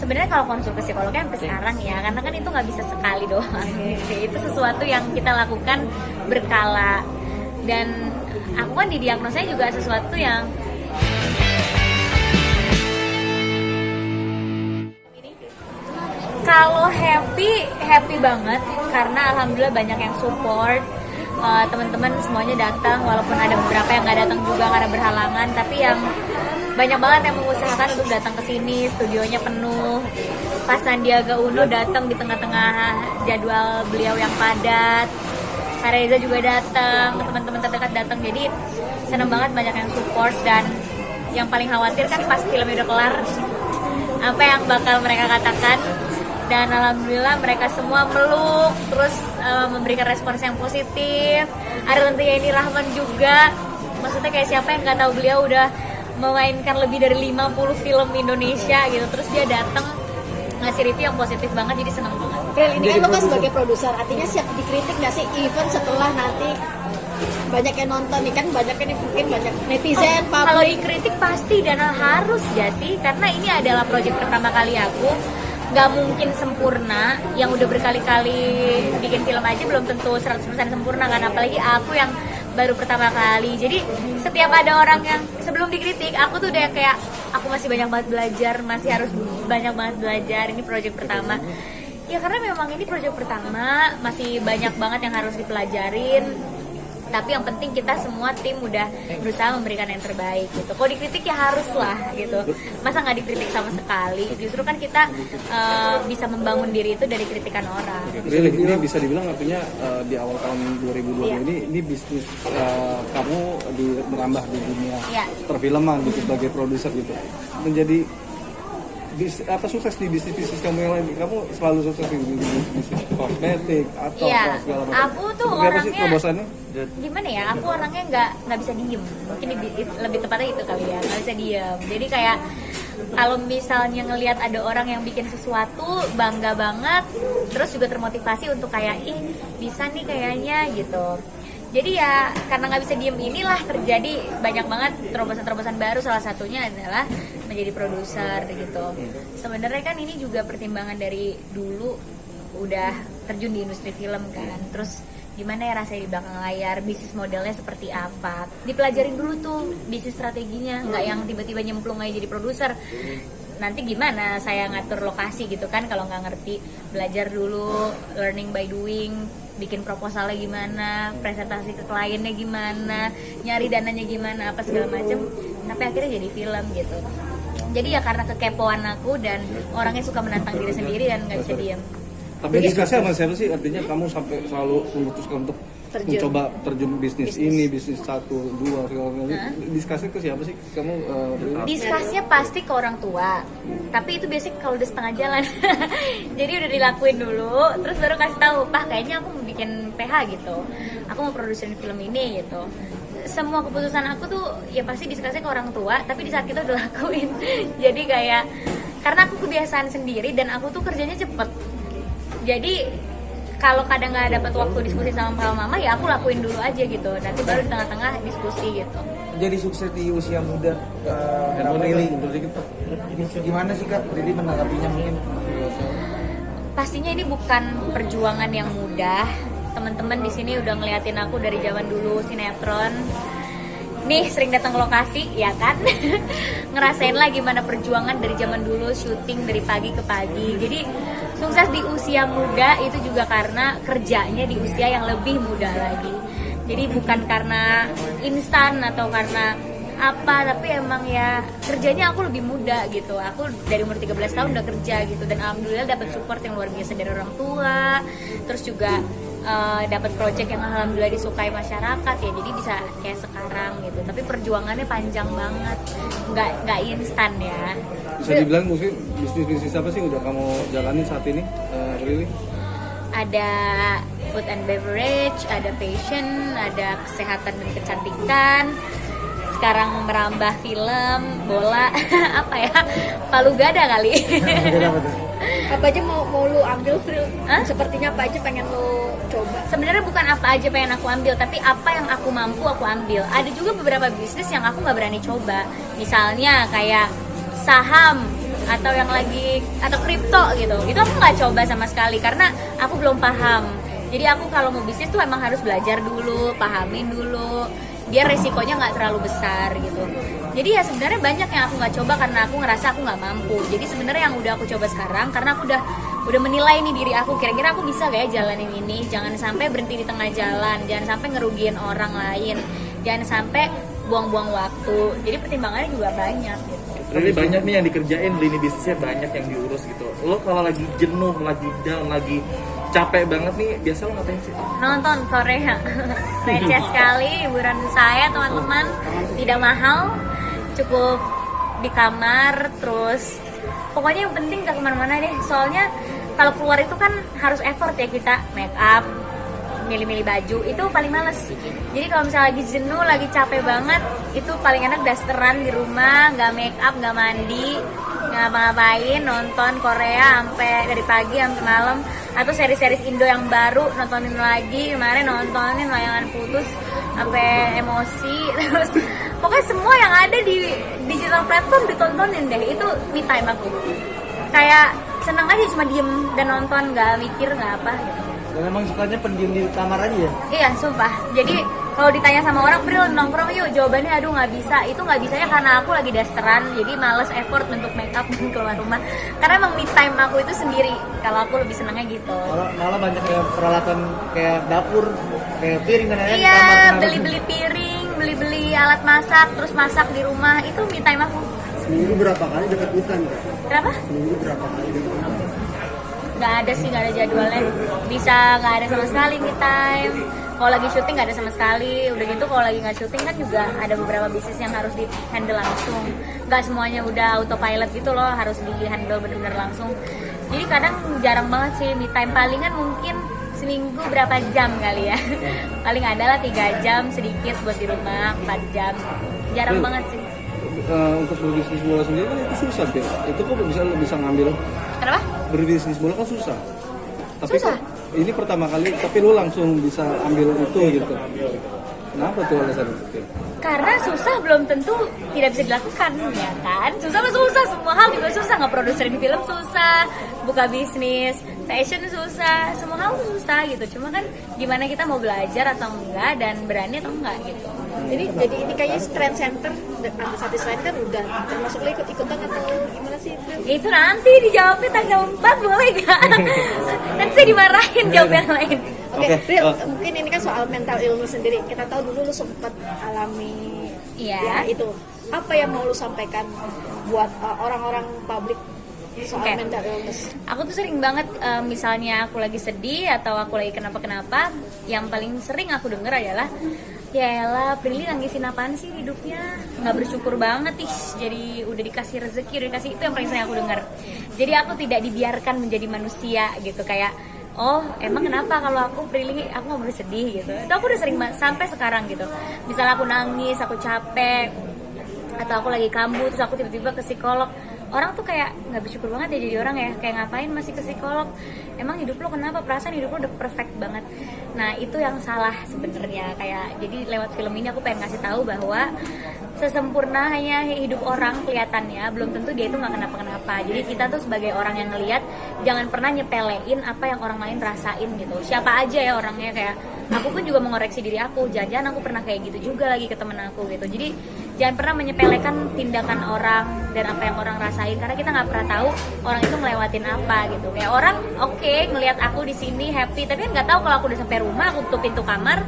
sebenarnya kalau konsul ke psikolognya sampai sekarang ya, karena kan itu nggak bisa sekali doang. Itu sesuatu yang kita lakukan berkala, dan aku kan didiagnosanya juga sesuatu yang kalau happy banget karena alhamdulillah banyak yang support. Teman-teman semuanya datang, walaupun ada beberapa yang nggak datang juga karena berhalangan, tapi yang banyak banget yang mengusahakan untuk datang ke sini. Studionya penuh. Pas Sandiaga Uno datang di tengah-tengah jadwal beliau yang padat. Kak Reza juga datang, teman-teman terdekat datang. Jadi seneng banget banyak yang support, dan yang paling khawatir kan pas filmnya udah kelar apa yang bakal mereka katakan. Dan alhamdulillah mereka semua meluk, terus memberikan respons yang positif. Ada tentunya ini Rahman juga, maksudnya kayak siapa yang nggak tahu beliau udah memainkan lebih dari 50 film Indonesia gitu, terus dia datang ngasih review yang positif banget, jadi seneng banget. Real, ini kan lo kan sebagai produser, artinya siap dikritik nggak sih even setelah nanti banyak yang nonton nih, kan banyak yang mungkin banyak netizen, publik. Kalau dikritik pasti dan harus ya sih, karena ini adalah proyek pertama kali aku. Gak mungkin sempurna, yang udah berkali-kali bikin film aja belum tentu 100% sempurna kan, apalagi aku yang baru pertama kali. Jadi setiap ada orang yang sebelum dikritik, aku tuh udah kayak aku masih banyak banget belajar, masih harus banyak banget belajar, ini proyek pertama. Ya karena memang ini proyek pertama, masih banyak banget yang harus dipelajarin. Tapi yang penting kita semua tim udah berusaha memberikan yang terbaik gitu. Kalau dikritik ya harus lah gitu. Masa nggak dikritik sama sekali? Justru kan kita bisa membangun diri itu dari kritikan orang. Really, ini bisa dibilang artinya di awal tahun 2020 ini bisnis kamu merambah di dunia perfilman gitu sebagai produser gitu. Menjadi sukses di bisnis kamu yang lain, kamu selalu sukses di bisnis kosmetik atau segala macam. Aku tuh orangnya gimana ya, aku orangnya nggak bisa diem, mungkin lebih tepatnya itu kali ya, nggak bisa diem. Jadi kayak kalau misalnya ngelihat ada orang yang bikin sesuatu bangga banget, terus juga termotivasi untuk kayak bisa nih kayaknya gitu. Jadi ya karena nggak bisa diem inilah terjadi banyak banget terobosan-terobosan baru, salah satunya adalah menjadi produser gitu. Sebenarnya kan ini juga pertimbangan dari dulu udah terjun di industri film kan, terus gimana ya rasanya di belakang layar, bisnis modelnya seperti apa, dipelajarin dulu tuh bisnis strateginya, nggak yang tiba-tiba nyemplung aja jadi produser. Nanti gimana saya ngatur lokasi gitu kan kalau nggak ngerti. Belajar dulu, learning by doing, bikin proposalnya gimana, presentasi ke kliennya gimana, nyari dananya gimana, apa segala macem, sampai akhirnya jadi film gitu. Jadi ya karena kekepoan aku dan orangnya suka menantang diri sendiri dan nggak bisa diam. Tapi diskusi sama siapa sih, artinya kamu sampai selalu memutuskan untuk mencoba terjun bisnis ini, bisnis 1, 2, segala macam. Diskusi ke siapa sih kamu? Diskusinya pasti ke orang tua, tapi itu biasanya kalau udah setengah jalan. Jadi udah dilakuin dulu, terus baru kasih tahu, Pak kayaknya aku mau bikin PH gitu, aku mau produserin film ini gitu. Semua keputusan aku tuh ya pasti diskusi ke orang tua, tapi di saat kita udah lakuin. Jadi kayak karena aku kebiasaan sendiri dan aku tuh kerjanya cepet, jadi kalau kadang nggak dapat waktu diskusi sama papa mama ya aku lakuin dulu aja gitu, nanti baru di tengah-tengah diskusi gitu. Jadi sukses di usia muda, Rili, gimana sih Kak Rili menanggapinya mungkin? Pastinya ini bukan perjuangan yang mudah. Teman-teman di sini udah ngeliatin aku dari zaman dulu sinetron. Nih sering datang ke lokasi ya kan. Ngerasain lah gimana perjuangan dari zaman dulu, syuting dari pagi ke pagi. Jadi sukses di usia muda itu juga karena kerjanya di usia yang lebih muda lagi. Jadi bukan karena instan atau karena apa, tapi emang ya kerjanya aku lebih muda gitu. Aku dari umur 13 tahun udah kerja gitu, dan alhamdulillah dapat support yang luar biasa dari orang tua. Terus juga dapat project yang alhamdulillah disukai masyarakat ya, jadi bisa kayak sekarang gitu. Tapi perjuangannya panjang banget, nggak instan ya. Bisa dibilang mungkin bisnis apa sih udah kamu jalanin saat ini, Rili? Ada food and beverage, ada fashion, ada kesehatan dan kecantikan. Sekarang merambah film, bola, apa ya? Palu gada kali. Apa aja mau lu ambil, Fril? Sepertinya apa aja pengen lu coba? Sebenarnya bukan apa aja pengen aku ambil, tapi apa yang aku mampu aku ambil. Ada juga beberapa bisnis yang aku nggak berani coba. Misalnya kayak saham, atau yang lagi atau kripto gitu, itu aku nggak coba sama sekali karena aku belum paham. Jadi aku kalau mau bisnis tuh emang harus belajar dulu, pahamin dulu, biar resikonya nggak terlalu besar gitu. Jadi ya sebenarnya banyak yang aku nggak coba karena aku ngerasa aku nggak mampu. Jadi sebenarnya yang udah aku coba sekarang karena aku udah menilai nih diri aku, kira-kira aku bisa gak ya jalanin ini. Jangan sampai berhenti di tengah jalan, jangan sampai ngerugiin orang lain, jangan sampai buang-buang waktu. Jadi pertimbangannya juga banyak gitu. Jadi banyak nih yang dikerjain, lini bisnisnya banyak yang diurus gitu. Lo kalau lagi jenuh, lagi down, lagi capek banget nih, biasa lo ngapain sih? Nonton Korea. Receh sekali hiburan saya teman-teman, tidak mahal, cukup di kamar, terus pokoknya yang penting gak kemana-mana deh. Soalnya kalau keluar itu kan harus effort ya kita, make up, milih-milih baju, itu paling males. Jadi kalau misalnya lagi jenuh, lagi capek banget, itu paling enak dasteran di rumah, nggak make up, nggak mandi, nggak ngapa-ngapain, nonton Korea sampai dari pagi sampai malam, atau seri-seri Indo yang baru nontonin lagi. Kemarin nontonin Layangan Putus sampai emosi, terus pokoknya semua yang ada di digital platform ditontonin deh. Itu me time aku, kayak seneng aja cuma diem dan nonton, nggak mikir nggak apa gitu. Dan emang sukanya pendiam di kamar aja ya? Iya, sumpah. Jadi kalau ditanya sama orang, Pril nongkrong yuk, jawabannya aduh nggak bisa. Itu nggak bisanya karena aku lagi dasteran, jadi males effort untuk make up dan keluar rumah. Karena emang me time aku itu sendiri. Kalau aku lebih senangnya gitu. Malah banyak kayak peralatan kayak dapur, kayak piring dan lain-lain di Iya, kamar. beli-beli piring, beli-beli alat masak, terus masak di rumah. Itu me time aku. Seminggu berapa kali deket hutan? Kenapa? Seminggu berapa kali deket hutan? Nggak ada sih, nggak ada jadwalnya. Bisa nggak ada sama sekali me time. Kalau lagi syuting nggak ada sama sekali. Udah gitu kalau lagi nggak syuting kan juga ada beberapa bisnis yang harus di handle langsung. Nggak semuanya udah autopilot gitu loh, harus di handle bener-bener langsung. Jadi kadang jarang banget sih me time. Palingan mungkin seminggu berapa jam kali ya. Paling adalah 3 jam sedikit buat di rumah, 4 jam. Jarang banget sih. Untuk berbisnis bola sendiri kan itu susah ya. Itu kok bisa ngambil. Kenapa? Berbisnis bola kan susah. Tapi Susah? kok ini pertama kali, tapi lu langsung bisa ambil itu gitu. Kenapa tuh alasan itu? Karena susah belum tentu tidak bisa dilakukan, ya kan? Susah, semua hal juga susah. Ngeproduserin film susah, buka bisnis fashion susah, semua hal susah gitu. Cuma kan gimana kita mau belajar atau enggak dan berani atau enggak gitu. Jadi ini kayaknya trend center artis lain kan udah termasuk lo ikutan atau gimana sih? Itu nanti dijawabnya tanggal 4 boleh gak? Nanti saya dimarahin jawab yang lain. Oke, Ril, mungkin ini kan soal mental illness sendiri. Kita tahu dulu lu sempat alami ya itu. Apa yang mau lu sampaikan buat orang-orang publik soal mental illness? Aku tuh sering banget misalnya aku lagi sedih atau aku lagi kenapa-kenapa, yang paling sering aku denger adalah ya elah, Prilly nangisin apaan sih hidupnya, nggak bersyukur banget ih, jadi udah dikasih rezeki, udah dikasih. Itu yang paling sering aku dengar. Jadi aku tidak dibiarkan menjadi manusia gitu, kayak oh emang kenapa kalau aku Prilly aku nggak boleh sedih gitu. Itu aku udah sering sampai sekarang gitu. Misalnya aku nangis, aku capek, atau aku lagi kambuh, terus aku tiba-tiba ke psikolog. Orang tuh kayak nggak bersyukur banget ya jadi orang ya, kayak ngapain masih ke psikolog, emang hidup lo kenapa, perasaan hidup lo udah perfect banget. Nah itu yang salah sebenarnya. Kayak jadi lewat film ini aku pengen ngasih tahu bahwa sesempurna hanya hidup orang kelihatannya, belum tentu dia itu nggak kenapa-kenapa. Jadi kita tuh sebagai orang yang ngelihat, jangan pernah nyepelein apa yang orang lain rasain gitu. Siapa aja ya orangnya, kayak aku pun juga mengoreksi diri aku, jangan aku pernah kayak gitu juga lagi ke temen aku gitu. Jadi jangan pernah menyepelekan tindakan orang dan apa yang orang rasain, karena kita nggak pernah tahu orang itu ngelewatin apa gitu. Kayak orang oke, ngelihat aku di sini happy, tapi kan nggak tahu kalau aku udah sampai rumah, aku tutup pintu kamar,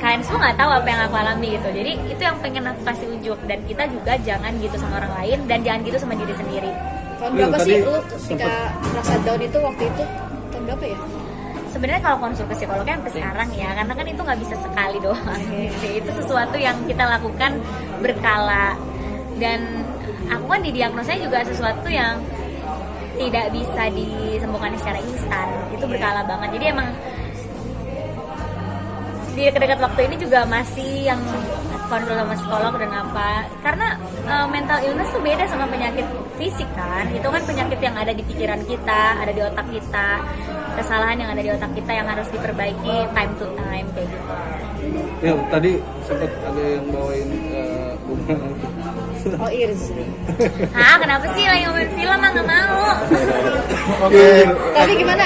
kalian semua nggak tahu apa yang aku alami gitu. Jadi itu yang pengen aku kasih unjuk, dan kita juga jangan gitu sama orang lain dan jangan gitu sama diri sendiri. Tahun berapa sih lu ketika merasa down itu waktu itu? Tahun berapa ya? Sebenarnya kalau konsul ke psikolognya sampai sekarang ya, karena kan itu nggak bisa sekali doang. Itu sesuatu yang kita lakukan berkala, dan aku kan didiagnosanya juga sesuatu yang tidak bisa disembuhkan secara instan. Itu berkala banget. Jadi emang di dekat-dekat waktu ini juga masih yang konsul sama psikolog dan apa, karena mental illness tuh beda sama penyakit fisik kan. Itu kan penyakit yang ada di pikiran kita, ada di otak kita, kesalahan yang ada di otak kita yang harus diperbaiki time to time kayak gitu. Ya tadi sempat ada yang bawain bunga. Oh Irs. Kenapa sih lagi ngomongin film mah nggak mau? Oke. Tapi gimana?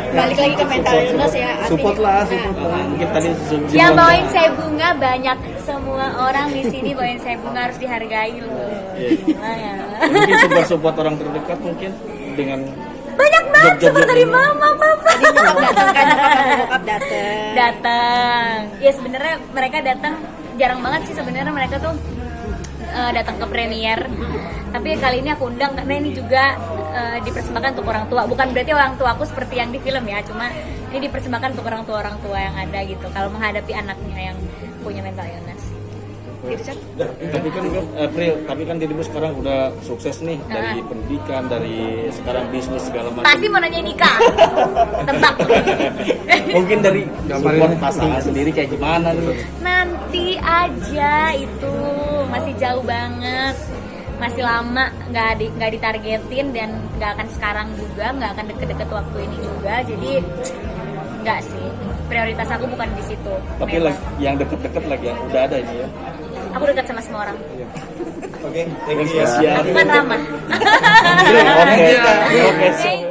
Balik lagi ke mental illness ya. artinya- Support lah, Nah, support lah. Mungkin tadi Yang bawain saya bunga banyak, semua orang di sini bawain saya bunga harus dihargai loh. Gila ya. mungkin support orang terdekat mungkin dengan Banyak banget support dari mama, papa. Nyokap datang kan, nyokap datang. Datang. Ya sebenarnya mereka datang jarang banget sih sebenarnya mereka tuh datang ke premier. Tapi kali ini aku undang karena ini juga dipersembahkan untuk orang tua. Bukan berarti orang tua aku seperti yang di film ya, cuma ini dipersembahkan untuk orang tua yang ada gitu. Kalau menghadapi anaknya yang punya mental illness. tapi kan dirimu sekarang udah sukses nih dari pendidikan, dari sekarang bisnis segala macam. Pasti mau nanya nikah. Tebak. Mungkin dari support pasangan sendiri kayak gimana nih? Nanti aja itu masih jauh banget, masih lama, nggak ditargetin dan nggak akan sekarang juga, nggak akan deket-deket waktu ini juga. Jadi nggak sih, prioritas aku bukan di situ. Tapi yang deket-deket lagi yang udah ada ini ya. Aku dekat sama semua orang. Oke, thank you ya. Cuman ramah. Oke. Thank